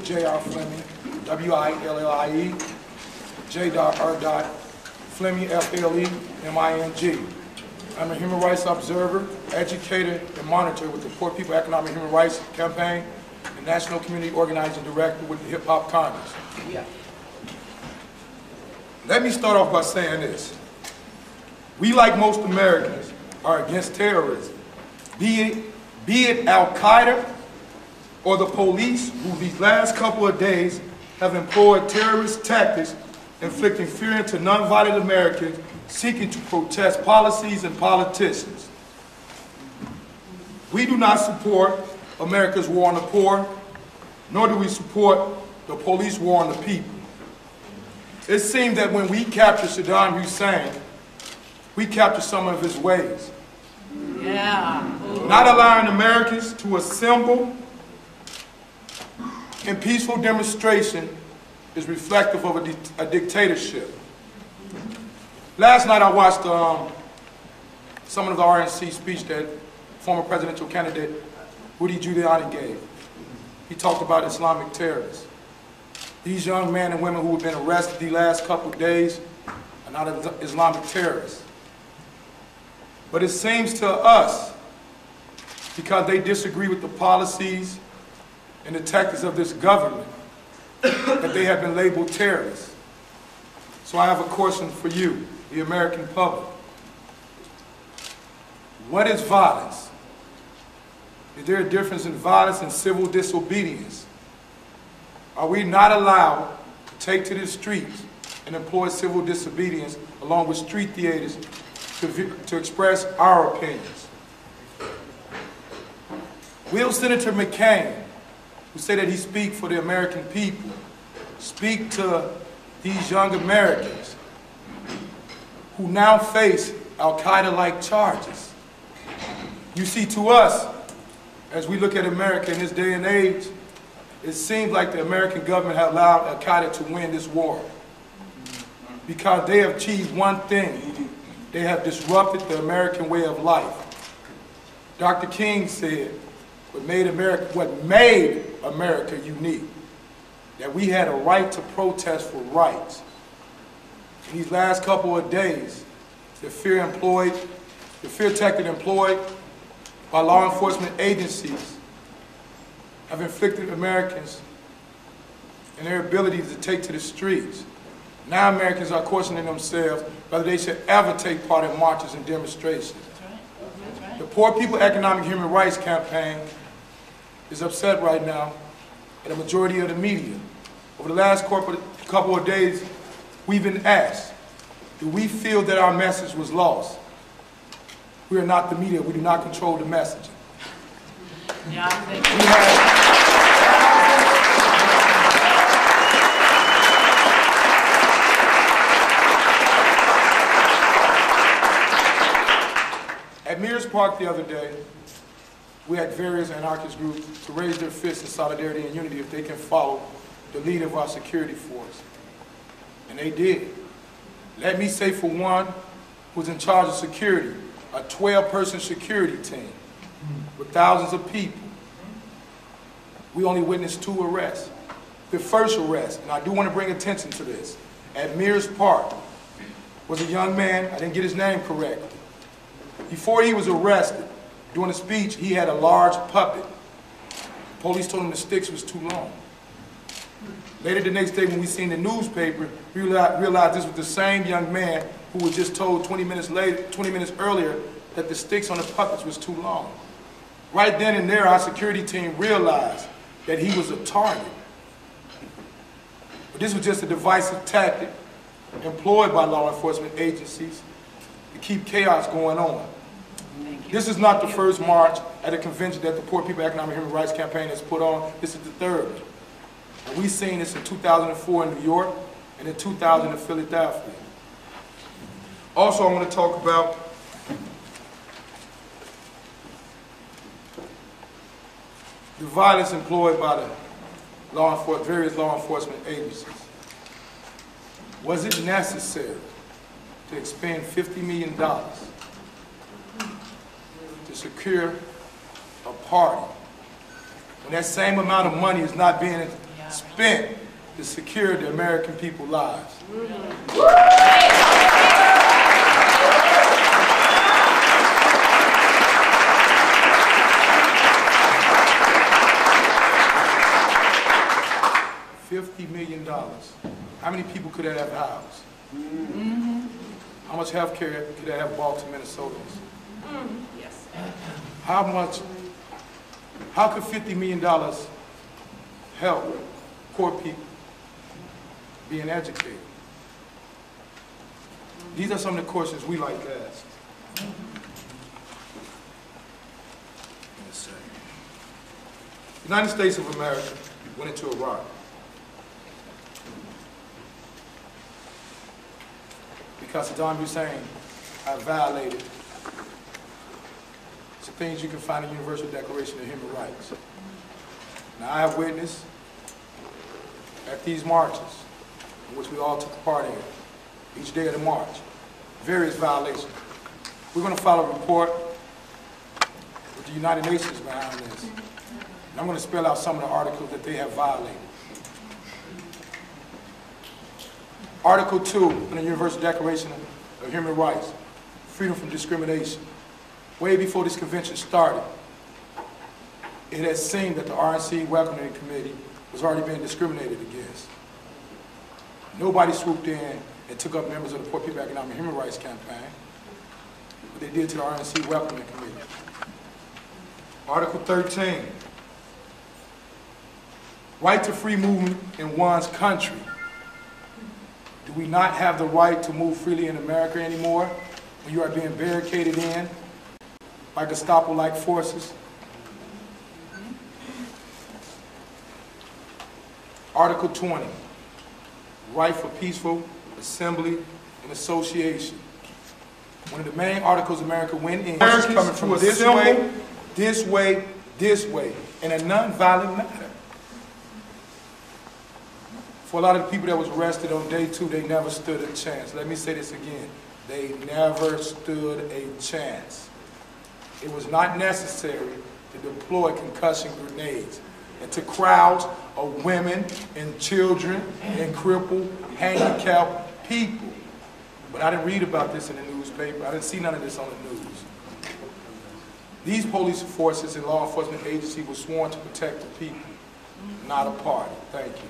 J.R. Fleming, W-I-L-L-I-E, J.R. Fleming, F-L-E-M-I-N-G. I'm a human rights observer, educator, and monitor with the Poor People Economic Human Rights Campaign and National Community Organizing Director with the Hip Hop Congress. Yeah. Let me start off by saying this. We, like most Americans, are against terrorism, be it Al-Qaeda or the police, who these last couple of days have employed terrorist tactics, inflicting fear into nonviolent Americans seeking to protest policies and politicians. We do not support America's war on the poor, nor do we support the police war on the people. It seemed that when we captured Saddam Hussein, we captured some of his ways. Yeah. Not allowing Americans to assemble in peaceful demonstration is reflective of a dictatorship. Last night I watched some of the RNC speech that former presidential candidate Rudy Giuliani gave. He talked about Islamic terrorists. These young men and women who have been arrested the last couple of days are not Islamic terrorists. But it seems to us, because they disagree with the policies and the tactics of this government, that they have been labeled terrorists. So I have a question for you, the American public. What is violence? Is there a difference in violence and civil disobedience? Are we not allowed to take to the streets and employ civil disobedience along with street theaters to express our opinions? Will Senator McCain, who said that he speaks for the American people, speak to these young Americans who now face Al-Qaeda-like charges? You see, to us, as we look at America in this day and age, it seems like the American government has allowed Al-Qaeda to win this war because they have achieved one thing. They have disrupted the American way of life. Dr. King said what made America unique, that we had a right to protest for rights. In these last couple of days, the fear tactic employed by law enforcement agencies have inflicted Americans and their ability to take to the streets. Now Americans are questioning themselves whether they should ever take part in marches and demonstrations. That's right. That's right. The Poor People Economic Human Rights Campaign is upset right now at the majority of the media. Over the last couple of days, we've been asked, do we feel that our message was lost? We are not the media. We do not control the messaging. Yeah, thank you. At Mears Park the other day, we had various anarchist groups to raise their fists in solidarity and unity if they can follow the lead of our security force. And they did. Let me say, for one, who's in charge of security, a 12-person security team with thousands of people. We only witnessed 2 arrests. The first arrest, and I do want to bring attention to this, at Mears Park was a young man, I didn't get his name correctly. Before he was arrested, during a speech, he had a large puppet. The police told him the sticks was too long. Later the next day when we seen the newspaper, we realized this was the same young man who was just told 20 minutes earlier that the sticks on the puppets was too long. Right then and there, our security team realized that he was a target. But this was just a divisive tactic employed by law enforcement agencies to keep chaos going on. This is not the first march at a convention that the Poor People Economic Human Rights Campaign has put on. This is the third. And we've seen this in 2004 in New York and in 2000 in Philadelphia. Also, I want to talk about the violence employed by the various law enforcement agencies. Was it necessary to expend $50 million to secure a party when that same amount of money is not being spent to secure the American people's lives. $50 million. How many people could that have housed? How much health care could that have bought to Minnesotans? Yes. How could $50 million help poor people being educated? These are some of the questions we like to ask. The United States of America went into Iraq. Because Saddam Hussein had violated some things you can find in the Universal Declaration of Human Rights. Now, I have witnessed at these marches, in which we all took part in, each day of the march, various violations. We're going to file a report with the United Nations behind this. And I'm going to spell out some of the articles that they have violated. Article 2 in the Universal Declaration of Human Rights, freedom from discrimination. Way before this convention started, it had seemed that the RNC Welcoming Committee was already being discriminated against. Nobody swooped in and took up members of the Poor People Economic and Human Rights Campaign, but they did to the RNC Welcoming Committee. Article 13, right to free movement in one's country. Do we not have the right to move freely in America anymore when you are being barricaded in by Gestapo-like forces? Article 20, right for peaceful assembly and association. One of the main articles America went in is coming from this way, this way, this way, in a non-violent manner. For a lot of the people that was arrested on day 2, they never stood a chance. Let me say this again. They never stood a chance. It was not necessary to deploy concussion grenades into crowds of women and children and crippled, handicapped people. But I didn't read about this in the newspaper. I didn't see none of this on the news. These police forces and law enforcement agencies were sworn to protect the people, not a party. Thank you.